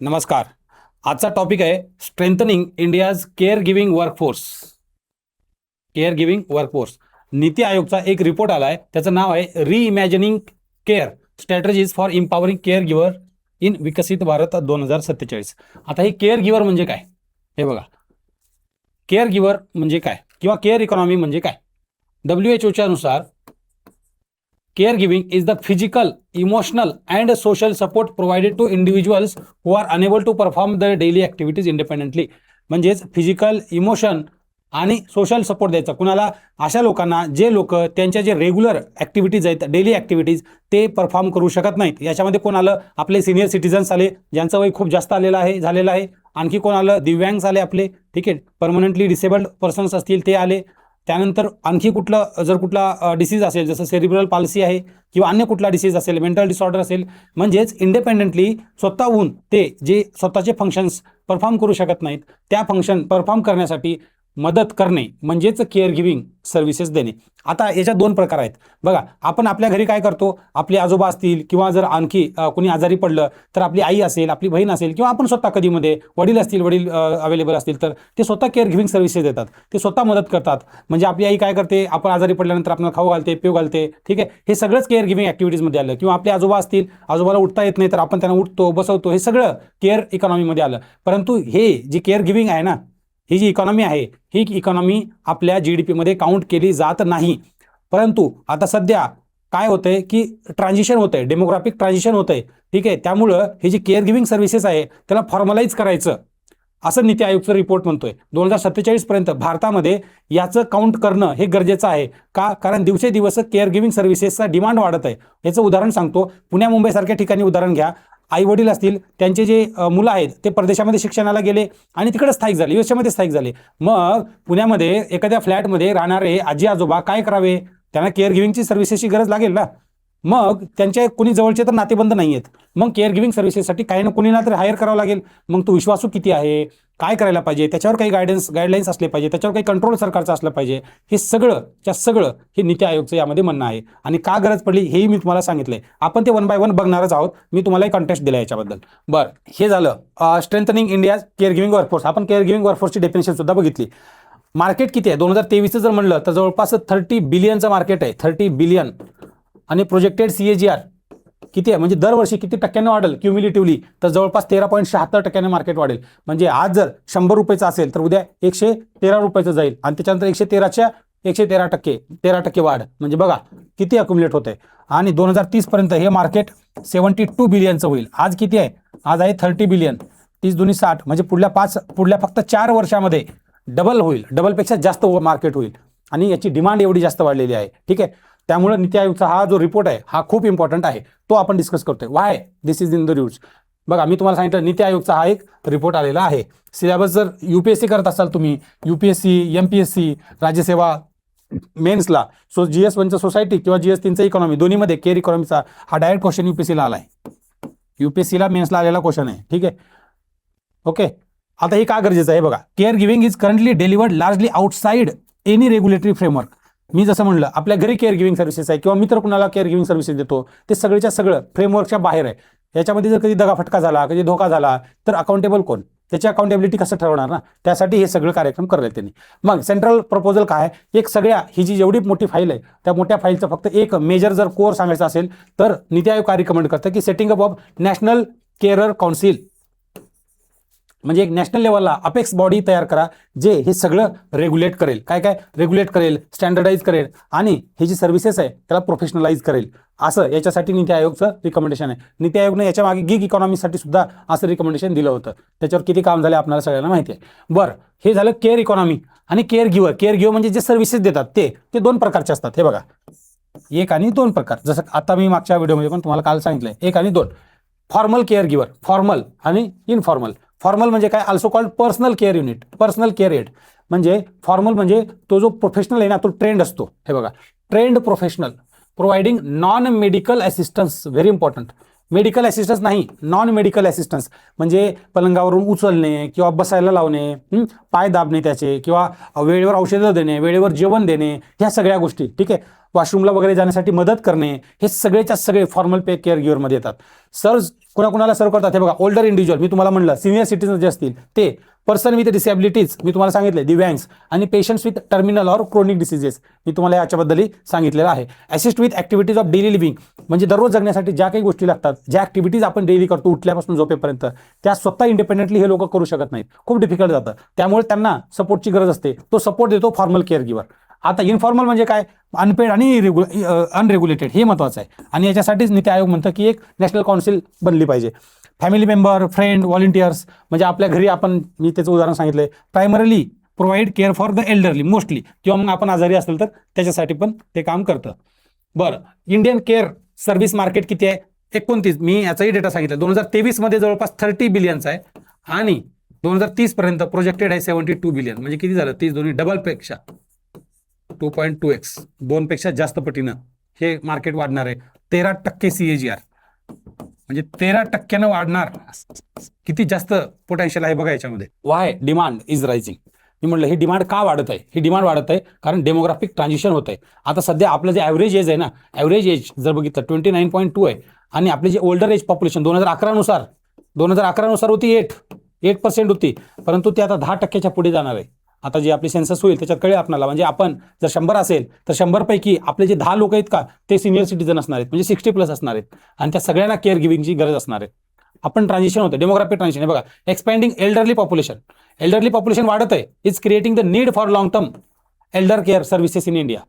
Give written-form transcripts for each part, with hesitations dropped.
नमस्कार. आजचा टॉपिक आहे strengthening India's care giving workforce. Care giving workforce. Niti आयोगचा एक रिपोर्ट आलाय, त्याचं नाव आहे reimagining care strategies for empowering care giver in Viksit Bharat 2047. आता हे केअर गिव्हर म्हणजे काय हे बघा. केअर गिव्हर म्हणजे काय किंवा केअर इकॉनॉमी म्हणजे काय. WHO नुसार care giving is the physical, emotional and social support provided to individuals who are unable to perform the daily activities independently. म्हणजेच फिजिकल, इमोशन आणि सोशल सपोर्ट द्यायचा कुणाला, अशा लोकांना जे लोक त्यांच्या जे रेग्युलर ॲक्टिव्हिटीज आहेत, डेली ॲक्टिव्हिटीज ते परफॉर्म करू शकत नाहीत. याच्यामध्ये कोण आलं, आपले सिनियर सिटीजन्स आले ज्यांचं वय खूप जास्त झालेलं आहे. आणखी कोण आलं, दिव्यांग आले आपले, ठीक आहे, परमनंटली डिसेबल्ड पर्सन्स असतील ते आले. त्यानंतर आणखी कुठला डिसीज असेल, जसं सेरिब्रल पाल्सी आहे किंवा अन्य कुठला डिसीज असेल, मेंटल डिसऑर्डर असेल, म्हणजेच इंडिपेंडेंटली स्वतःहून ते जे स्वतःचे फंक्शन्स परफॉर्म करू शकत नाहीत, त्या फंक्शन परफॉर्म करण्यासाठी मदत करणे म्हणजेच केअर गिव्हिंग सर्व्हिसेस देणे. आता याच्या दोन प्रकार आहेत बघा. आपण आपल्या घरी काय करतो, आपले आजोबा असतील किंवा जर आणखी कोणी आजारी पडलं तर आपली आई असेल, आपली बहीण असेल किंवा आपण स्वतः कधीमध्ये वडील असतील, वडील अवेलेबल असतील तर ते स्वतः केअर गिव्हिंग सर्व्हिसेस देतात, ते स्वतः मदत करतात. म्हणजे आपली आई काय करते, आपण आजारी पडल्यानंतर आपल्याला खाऊ घालते, पिऊ घालते, ठीक आहे. हे सगळंच केअर गिव्हिंग ॲक्टिव्हिटीजमध्ये आलं. किंवा आपले आजोबा असतील, आजोबाला उठता येत नाही तर आपण त्यांना उठतो, बसवतो, हे सगळं केअर इकॉनॉमीमध्ये आलं. परंतु हे जी केअर गिव्हिंग आहे ना, ही जी इकॉनॉमी आहे, ही इकॉनॉमी आपल्या GDP मध्ये काउंट केली जात नाही. परंतु आता सध्या काय होतंय की ट्रान्झिशन होतंय, डेमोग्राफिक ट्रान्झिशन होतंय, ठीक आहे. त्यामुळं हे जी केअर गिव्हिंग सर्व्हिसेस आहे त्याला फॉर्मलाइज करायचं असं नीती आयोगचं रिपोर्ट म्हणतोय. 2047 पर्यंत भारतामध्ये याचं काउंट करणं हे गरजेचं आहे. का? कारण दिवसेदिवस केअर गिव्हिंग सर्व्हिसेसचा डिमांड वाढत आहे. याचं उदाहरण सांगतो. पुण्या मुंबईसारख्या ठिकाणी उदाहरण घ्या. आई वडील असतील, त्यांचे जे मुलं आहेत ते परदेशामध्ये शिक्षणाला गेले आणि तिकडे स्थायिक झाले, USA स्थायिक झाले. मग पुण्यामध्ये एखाद्या फ्लॅटमध्ये राहणारे आजी आजोबा काय करावे, त्यांना केअर गिव्हिंगची सर्व्हिसेसची गरज लागेल ना. मग त्यांचे कोणी जवळचे तर नातेबंद नाही आहेत. मग केअर गिव्हिंग सर्व्हिसेससाठी काही ना कोणीना तर हायर करावं लागेल. मग तो विश्वासू किती आहे, काय करायला पाहिजे, त्याच्यावर काही गाईडलाईन्स असले पाहिजे, त्याच्यावर काही कंट्रोल सरकारचं असलं पाहिजे. हे सगळं हे नीती आयोगचं यामध्ये म्हणणं आहे. आणि का गरज पडली हेही मी तुम्हाला सांगितलंय. आपण ते 1 बाय 1 बघणारच आहोत. मी तुम्हाला एक कॉन्टेक्स्ट दिला याच्याबद्दल. बरं, हे झालं strengthening India care giving workforce. आपण केअर गिव्हिंग वर्कफोर्सची डेफिनेशन सुद्धा बघितली. मार्केट किती आहे 2023 जर म्हणलं तर जवळपास 30 बिलियनचं मार्केट आहे, 30 बिलियन. आणि प्रोजेक्टेड CAGR किती आहे, म्हणजे दरवर्षी किती टक्क्याने वाढेल क्युम्युलेटिव्हली, तर जवळपास 13.76% मार्केट वाढेल. म्हणजे आज जर 100 रुपयाचं असेल तर उद्या 113 रुपयाचं जाईल आणि त्याच्यानंतर 113% वाढ. म्हणजे बघा किती अक्युमुलेट होत आहे. आणि 2030 पर्यंत हे मार्केट 72 बिलियनचं होईल. आज किती आहे, आज आहे 30 बिलियन. 30 दुनी 60, म्हणजे पुढल्या फक्त 4 वर्षामध्ये डबल होईल, डबलपेक्षा जास्त मार्केट होईल. आणि याची डिमांड एवढी जास्त वाढलेली आहे, ठीक आहे. त्यामुळे नीती आयोगचा हा जो रिपोर्ट आहे हा खूप इम्पॉर्टंट आहे, तो आपण डिस्कस करतोय. Why this is in the news. बघा, मी तुम्हाला सांगितलं नीती आयोगचा हा एक रिपोर्ट आलेला आहे. सिलेबस जर UPSC करत असाल तुम्ही, UPSC, MPSC, राज्यसेवा मेन्सला, GS1चं सोसायटी किंवा GS3चं इकॉनॉमी, दोन्हीमध्ये केअर इकॉनॉमीचा हा डायरेक्ट क्वेश्चन UPSCला आलाय. UPSCला मेन्सला आलेला क्वेश्चन आहे, ठीक आहे. ओके, आता हे का गरजेचं आहे बघा. Care giving is currently delivered largely outside any regulatory framework. मी जसं म्हणलं, आपल्या घरी केअर गिव्हिंग सर्व्हिसेस आहे किंवा मित्र कुणाला केअर गिव्हिंग सर्व्हिसेस देतो, ते सगळ्याच्या सगळं फ्रेमवर्कच्या बाहेर आहे. याच्यामध्ये जर कधी दगाफटका झाला, कधी धोका झाला तर अकाउंटेबल कोण, त्याची अकाउंटेबिलिटी कसं ठरवणार ना. त्यासाठी हे सगळं कार्यक्रम करले त्यांनी. मग सेंट्रल प्रपोजल काय, एक ही जी जेवढी मोठी फाईल आहे त्या मोठ्या फाईलचं फक्त एक मेजर जर कोर सांगायचं असेल तर नीती आयोग काय रिकमेंड करतं की setting up of national carer council, म्हणजे एक नॅशनल लेवलला अपेक्स बॉडी तयार करा जे हे सगळं रेग्युलेट करेल. काय रेग्युलेट करेल, स्टँडर्डाईज करेल आणि हे जी सर्व्हिसेस आहे त्याला प्रोफेशनलाइज करेल. असं याच्यासाठी नीती आयोगचं रिकमेंडेशन आहे. नीती आयोगने याच्या मागे गिग इकॉनॉमीसाठी सुद्धा असं रिकमेंडेशन दिलं होतं. त्याच्यावर किती काम झाले आपल्याला सगळ्यांना माहिती आहे. बरं, हे झालं केअर इकॉनॉमी. आणि केअर गिव्हर म्हणजे जे सर्व्हिसेस देतात ते 2 प्रकारचे असतात. हे बघा, 1 आणि 2 प्रकार. जसं आता मी मागच्या व्हिडिओमध्ये पण तुम्हाला काल सांगितलंय, 1 आणि 2. फॉर्मल केअर गिव्हर, फॉर्मल आणि इनफॉर्मल. फॉर्मल म्हणजे काय, also called personal care unit, personal care aid. म्हणजे फॉर्मल म्हणजे तो जो प्रोफेशनल आहे ना, तो ट्रेंड असतो. हे बघा, trend professional providing non medical assistance. Very important. Medical assistance नाही, नॉन मेडिकल असिस्टन्स. म्हणजे पलंगावरून उचलणे किंवा बसायला लावणे, पाय दाबणे त्याचे, किंवा वेळेवर औषधं देणे, वेळेवर जेवण देणे, ह्या सगळ्या गोष्टी, ठीक आहे. वॉशरूमला वगैरे जाण्यासाठी मदत करणे, हे सगळेच्या सगळे फॉर्मल पे केअर गिव्हरमध्ये येतात. सर्व कोणाकोणाला सर्व करतात हे बघा. ओल्डर इंडिव्हिज्युअल मी तुम्हाला म्हणलं, सिनियर सिटीजन जे असतील ते, पर्सन विथ डिसेबिलिटीज मी तुम्हाला सांगितले, दिव्यांग्स, आणि patients with terminal or chronic diseases मी तुम्हाला याच्याबद्दलही सांगितलेलं आहे. Assist with activities of daily living, म्हणजे दररोज जगण्यासाठी ज्या काही गोष्टी लागतात, ज्या ॲक्टिव्हिटीज आपण डेली करतो उठल्यापासून झोपेपर्यंत, त्या स्वतः इंडिपेंडेंटली हे लोक करू शकत नाहीत, खूप डिफिकल्ट जातं. त्यामुळे त्यांना सपोर्टची गरज असते. तो सपोर्ट देतो फॉर्मल केअर गिव्हर. आता इनफॉर्मल म्हणजे काय, अनपेड आणि अनरेग्युलेटेड, हे महत्त्वाचं आहे. आणि याच्यासाठीच नीती आयोग म्हणतं की एक नॅशनल काउन्सिल बनली पाहिजे. फॅमिली मेंबर, फ्रेंड, व्हॉलंटियर्स, म्हणजे आपल्या घरी आपण, मी त्याचं उदाहरण सांगितलंय, primarily provide care for the elderly mostly, किंवा मग आपण आजारी असेल तर त्याच्यासाठी पण ते काम करतं. बरं, इंडियन केअर सर्व्हिस मार्केट किती आहे? 29. मी याचाही डेटा सांगितला. 2023 मध्ये जवळपास 30 बिलियनचा आहे, आणि 2030 पर्यंत प्रोजेक्टेड आहे 72 बिलियन. म्हणजे किती झालं? 30 दोन्ही डबलपेक्षा 2.2x, 2पेक्षा जास्त पटीनं हे मार्केट वाढणार आहे. 13% CAGR, म्हणजे 13% वाढणार. किती जास्त पोटेन्शियल आहे बघा याच्यामध्ये. Why demand is rising. मी म्हटलं ही डिमांड का वाढत आहे? ही डिमांड वाढत आहे कारण डेमोग्राफिक ट्रान्झिशन होत आहे. आता सध्या आपलं जे ॲव्हरेज एज आहे ना, ॲव्हरेज एज जर बघितलं 29.2 आहे, आणि आपले जे ओल्डर एज पॉप्युलेशन 2011 नुसार होती 8% होती, परंतु ते आता 10%च्या पुढे जाणार आहे. आता जे आपली सेन्सस होईल त्याच्यात कळेल आपल्याला. म्हणजे आपण जर 100 असेल तर 100 पैकी आपले जे 10 लोक आहेत का, ते सिनियर सिटीजन असणार आहेत, म्हणजे 60+ असणार आहेत, आणि त्या सगळ्यांना केअर गिव्हिंगची गरज असणार आहे. आपण ट्रान्झिशन होतं, डेमोग्राफिक ट्रान्झिशन. बघा, एक्सपॅन्डिंग एल्डरली पॉप्युलेशन वाढत आहे. Is creating the need for long term Elder care services in India.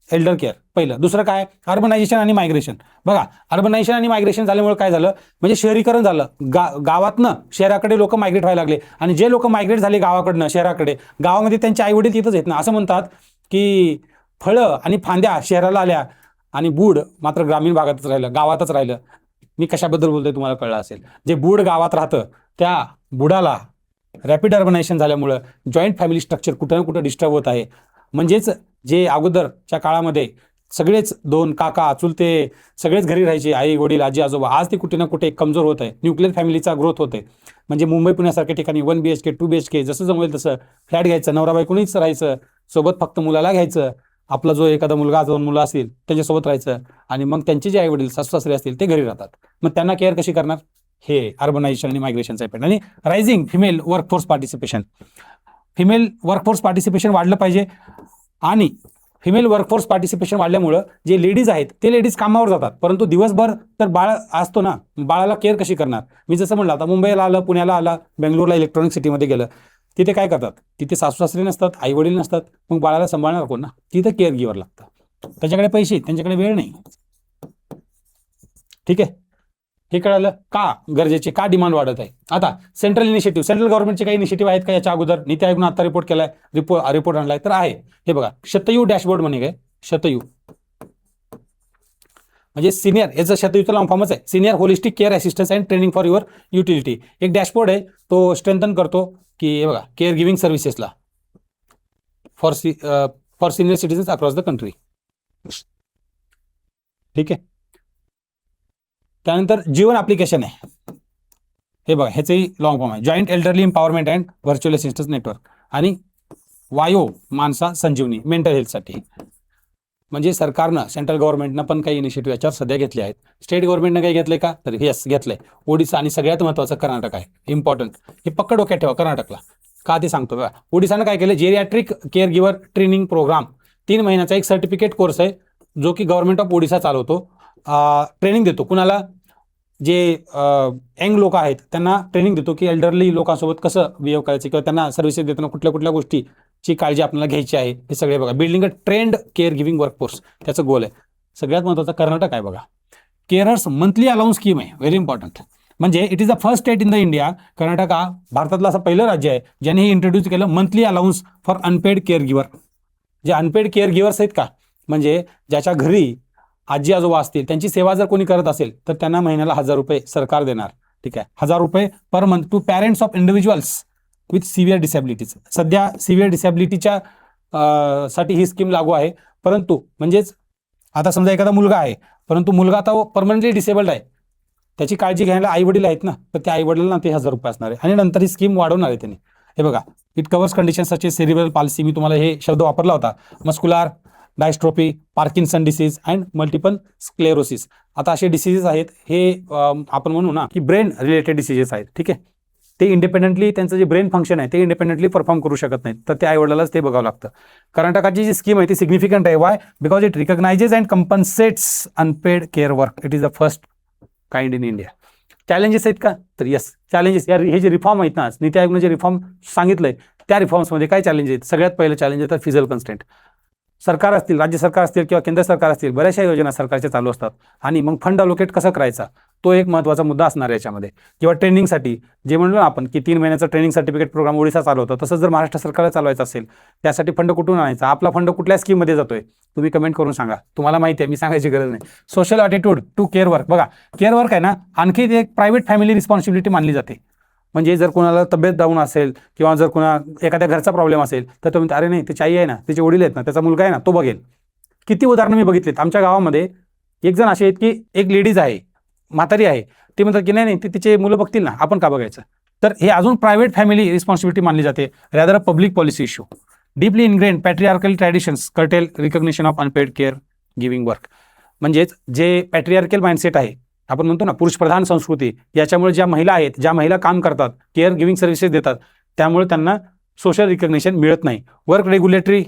Elder care पहिलं. दुसरं काय, अर्बनायझेशन आणि मायग्रेशन. बघा, अर्बनायझेशन आणि मायग्रेशन झाल्यामुळे काय झालं, म्हणजे शहरीकरण झालं. गावातनं शहराकडे लोक मायग्रेट व्हायला लागले, आणि जे लोक मायग्रेट झाले गावाकडनं शहराकडे, गावामध्ये त्यांचे आईवडील तिथंच आहेत ना. असं म्हणतात की फळं आणि फांद्या शहराला आल्या, आणि बूड मात्र ग्रामीण भागातच राहिलं, गावातच राहिलं. मी कशाबद्दल बोलतोय तुम्हाला कळलं असेल. जे बूड गावात राहतं त्या बुडाला रॅपिड अर्बनायझेशन झाल्यामुळं जॉईंट फॅमिली स्ट्रक्चर कुठं ना कुठं डिस्टर्ब होत आहे. म्हणजेच जे अगोदरच्या काळामध्ये सगळेच 2 काका चुलते सगळेच घरी राहायचे, आई वडील आजी आजोबा, आज ते कुठे ना कुठे कमजोर होत आहे. न्यूक्लिअर फॅमिलीचा ग्रोथ होते. म्हणजे मुंबई पुण्यासारख्या ठिकाणी 1 BHK 2 BHK जसं जमेल तसं फ्लॅट घ्यायचं, नवरा बायकोनीच राहायचं, सोबत फक्त मुलाला घ्यायचं, आपला जो एखादा मुलगा 2 मुलं असतील त्यांच्यासोबत राहायचं, आणि मग त्यांचे जे आई वडील सासू सासरे असतील ते घरी राहतात. मग त्यांना केअर कशी करणार? हे अर्बनायझेशन आणि मायग्रेशनचा इफेक्ट. आणि रायझिंग फिमेल वर्कफोर्स पार्टिसिपेशन वाढलं पाहिजे. आणि फिमेल वर्कफोर्स पार्टिसिपेशन वाढल्यामुळं जे लेडीज आहेत ते लेडीज कामावर जातात, परंतु दिवसभर तर बाळ असतो ना, बाळाला केअर कशी करणार? मी जसं म्हणलं, आता मुंबईला आलं, पुण्याला आला, बेंगलोरला इलेक्ट्रॉनिक सिटीमध्ये गेलं, तिथे काय करतात? तिथे सासू सासरे नसतात, आई वडील नसतात, मग बाळाला सांभाळणार कोण ना? तिथं केअर गिव्हर लागतं. त्याच्याकडे पैसे, त्यांच्याकडे वेळ नाही. ठीक आहे, हे कळालं का गरजेचे, का डिमांड वाढत आहे. आता सेंट्रल गव्हर्नमेंटचे काही इनिशिएटिव्ह आहेत का? याच्या अगोदर नीती आयोगनं आता रिपोर्ट केलाय, रिपोर्ट आणलाय तर आहे. हे बघा, शतयू डॅशबोर्ड म्हणे काय, शतयू म्हणजे सिनियर, याचं शतयूचं लॉंग फॉर्मच आहे, senior holistic care assistance and training for your utility. एक डॅशबोर्ड आहे, तो स्ट्रेंथन करतो की हे बघा केअर गिव्हिंग सर्व्हिसेसला for senior citizens across the country. ठीक आहे, त्यानंतर जीवन ॲप्लिकेशन आहे. हे बघा, ह्याचंही लॉंग फॉर्म आहे, joint elderly empowerment and virtual assistance network. आणि वायो मानसा संजीवनी मेंटल हेल्थसाठी. म्हणजे सरकारनं, सेंट्रल गव्हर्नमेंटनं पण काही इनिशिएटिव्ह याच्यावर सध्या घेतले आहेत. स्टेट गव्हर्नमेंटनं काही घेतलंय का? तर येस घेतलंय. ओडिसा, आणि सगळ्यात महत्त्वाचं कर्नाटक आहे, इम्पॉर्टंट. हे पक्क डोक्यात ठेवा, कर्नाटकला का ते सांगतो बघा. ओडिसानं काय केलं, geriatric care giver training programme, 3 महिन्याचा एक सर्टिफिकेट कोर्स आहे, जो की गव्हर्नमेंट ऑफ ओडिसा चालवतो. ट्रेनिंग देतो कुणाला? जे यंग लोक आहेत त्यांना ट्रेनिंग देतो की एल्डरली लोकांसोबत कसं बिहेव करायचं, किंवा त्यांना सर्व्हिसेस देताना कुठल्या कुठल्या गोष्टीची काळजी आपल्याला घ्यायची आहे, हे सगळे बघा. Building a trend care giving workforce, त्याचं गोल आहे. सगळ्यात महत्त्वाचं कर्नाटक आहे बघा. केअरर्स मंथली अलाउन्स स्कीम आहे, व्हेरी इम्पॉर्टंट. म्हणजे it is the first state in the India, Karnataka हा भारतातलं असं पहिलं राज्य आहे ज्याने हे इंट्रोड्यूस केलं, monthly allowance for unpaid care giver. जे अनपेड केअर गिव्हर्स आहेत का, म्हणजे ज्याच्या घरी आजी आजोबा असतील, त्यांची सेवा जर कोणी करत असेल तर त्यांना महिन्याला 1000 रुपये सरकार देणार. ठीक आहे, 1000 रुपये per month to parents of individuals with severe disabilities. सध्या सिव्हिअर डिसॅबिलिटीच्या साठी ही स्कीम लागू आहे. परंतु म्हणजेच आता समजा एखादा मुलगा आहे, परंतु मुलगा आता परमनंटली डिसेबल्ड आहे, त्याची काळजी घ्यायला आई वडील आहेत ना, तर त्या आई वडिलांना ते 1000 रुपये असणार आहे. आणि नंतर ही स्कीम वाढवणार आहे त्यांनी. हे बघा, it covers condition such as cerebral palsy. मी तुम्हाला हे शब्द वापरला होता. Muscular dystrophy, Parkinson disease and multiple sclerosis. आता असे डिसीजेस आहेत हे आपण म्हणू ना की ब्रेन रिलेटेड डिसीजेस आहेत. ठीक आहे, ते इंडिपेंडेंटली त्यांचं जे ब्रेन फंक्शन आहे ते इंडिपेंडेंटली परफॉर्म करू शकत नाहीत, तर त्या आईवडिलालाच ते बघावं लागतं. कर्नाटकाची जी स्कीम आहे ती सिग्निफिकंट आहे. Why? Because it recognises and compensates unpaid care work. It is the first kind in India. Challenges आहेत का? तर येस, चॅलेंजेस. हे जे रिफॉर्म आहेत ना, नीती आयोगने जे रिफॉर्म सांगितलंय त्या रिफॉर्म्समध्ये काय चॅलेंज आहेत? सगळ्यात पहिलं चॅलेंज येतं फिजिकल कन्स्टेंट. सरकार असतील, राज्य सरकार असतील किंवा केंद्र सरकार असतील, बऱ्याचशा योजना सरकारच्या चालू असतात आणि मग फंड अलोकेट कसं करायचा तो एक महत्त्वाचा मुद्दा असणार आहे याच्यामध्ये. किंवा ट्रेनिंगसाठी जे म्हणलो ना आपण की 3 महिन्याचा ट्रेनिंग सर्टिफिकेट प्रोग्राम ओडिशा चालवतं, तसंच जर महाराष्ट्र सरकारला चालवायचं असेल त्यासाठी फंड कुठून आणायचा? आपला फंड कुठल्या स्कीममध्ये जातोय? तुम्ही कमेंट करून सांगा. तुम्हाला माहिती आहे, मी सांगायची गरज नाही. Social attitude to care work. बघा, केअर वर्क आहे ना, आणखी एक प्रायव्हेट फॅमिली रिस्पॉन्सिबिलिटी मानली जाते. म्हणजे जर कोणाला तब्येत डाऊन असेल किंवा जर कोणा एखाद्या घरचा प्रॉब्लेम असेल तर तुम्ही अरे नाही, त्याची आई आहे ना, त्याचे वडील आहेत ना, त्याचा मुलगा आहे ना, तो बघेल. किती उदाहरणं मी बघितलीत आमच्या गावामध्ये. एक जण असे आहेत की एक लेडीज आहे, म्हातारी आहे, ते म्हणतात की नाही नाही, ते तिचे मुलं बघतील ना, आपण का बघायचं? तर हे अजून प्रायव्हेट फॅमिली रिस्पॉन्सिबिलिटी मानली जाते, rather a public policy issue. Deeply ingrain patriarchal traditions curtail recognition of unpaid care giving work. म्हणजेच जे पॅट्रियार्कल माइंडसेट आहे, आपण म्हणतो ना पुरुषप्रधान संस्कृती, याच्यामुळे ज्या महिला आहेत, ज्या महिला काम करतात, केअर गिव्हिंग सर्व्हिसेस देतात, त्यामुळे त्यांना सोशल रिकग्निशन मिळत नाही. Work regulatory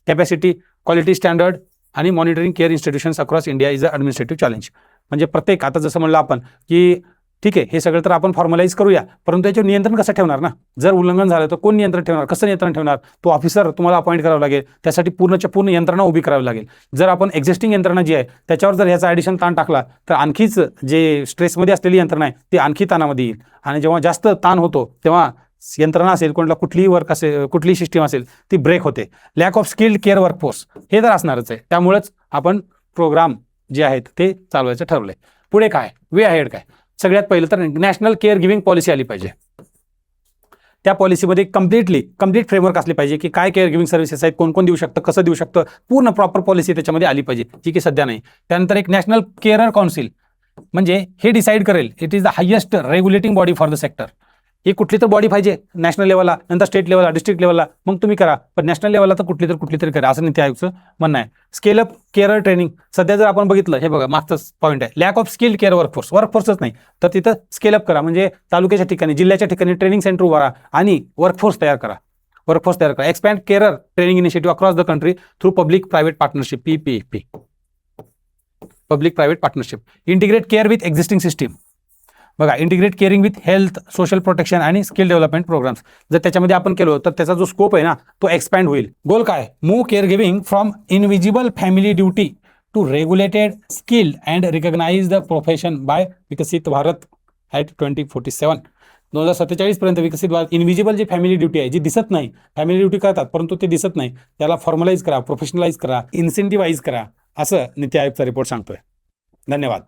capacity, quality standard आणि monitoring care institutions across India is a administrative challenge. म्हणजे प्रत्येक, आता जसं म्हणलं आपण की ठीक आहे हे सगळं तर आपण फॉर्मलाईज करूया, परंतु याच्यावर नियंत्रण कसं ठेवणार ना? जर उल्लंघन झालं तर कोण नियंत्रण ठेवणार? कसं नियंत्रण ठेवणार? तो ऑफिसर तुम्हाला अपॉइंट करावं लागेल, त्यासाठी पूर्णच्या पूर्ण यंत्रणा उभी करावी लागेल. जर आपण एक्झिस्टिंग यंत्रणा जी आहे त्याच्यावर जर ह्याचा ॲडिशन ताण टाकला तर आणखीच जे स्ट्रेसमध्ये असलेली यंत्रणा आहे ती आणखी ताणामध्ये येईल. आणि जेव्हा जास्त ताण होतो तेव्हा यंत्रणा असेल, कोणाला कुठलीही वर्क असेल, कुठलीही सिस्टीम असेल ती ब्रेक होते. Lack of skilled care workforce हे तर असणारच आहे. त्यामुळेच आपण प्रोग्राम जे आहेत ते चालवायचं ठरवलंय. पुढे काय वे अहेड काय? सगळ्यात पहिलं तर नॅशनल केअर गिव्हिंग पॉलिसी आली पाहिजे. त्या पॉलिसीमध्ये कंप्लीट फ्रेमवर्क असली पाहिजे की काय केअर गिव्हिंग सर्व्हिसेस आहेत, कोण कोण देऊ शकतं, कसं देऊ शकतं, पूर्ण प्रॉपर पॉलिसी त्याच्यामध्ये आली पाहिजे, जी की सध्या नाही. त्यानंतर एक नॅशनल केअरर काउन्सिल, म्हणजे हे डिसाईड करेल, it is the highest regulating body for the sector. ही कुठली तर बॉडी पाहिजे नॅशनल लेवलला, नंतर स्टेट लेवलला, डिस्ट्रिक्ट लेवलला, मग तुम्ही करा, पण नॅशनल लेवलला तर कुठली तरी करा, असं नीती आयोगचं म्हणणं आहे. Scale up care training. सध्या जर आपण बघितलं, हे बघा मागचाच पॉईंट आहे, लॅक ऑफ स्किल्ड केअर वर्कफोर्सच नाही, तर तिथं स्केल अप करा. म्हणजे तालुक्याच्या ठिकाणी, जिल्ह्याच्या ठिकाणी ट्रेनिंग सेंटर उभारा आणि वर्कफोर्स तयार करा. Expand carer training initiative across the country through public private partnership, PPP, public private partnership. Integrate care with existing system. बघा, integrate caring with health, social protection आणि स्किल डेव्हलपमेंट प्रोग्राम्स. जर त्याच्यामध्ये आपण केलो तर त्याचा जो स्कोप आहे ना तो एक्सपॅन्ड होईल. गोल काय? Move care giving from invisible family duty to regulated, skilled and recognised profession by Viksit Bharat at 2047. 2047 पर्यंत विकसित भारत. इनविजिबल जी फॅमिली ड्युटी आहे, जी दिसत नाही, फॅमिली ड्युटी करतात परंतु ते दिसत नाही, त्याला फॉर्मलाइज करा, प्रोफेशनलाइज करा, इन्सेंटिव्हाइज करा, असं नीती आयोगचा रिपोर्ट सांगतोय. धन्यवाद.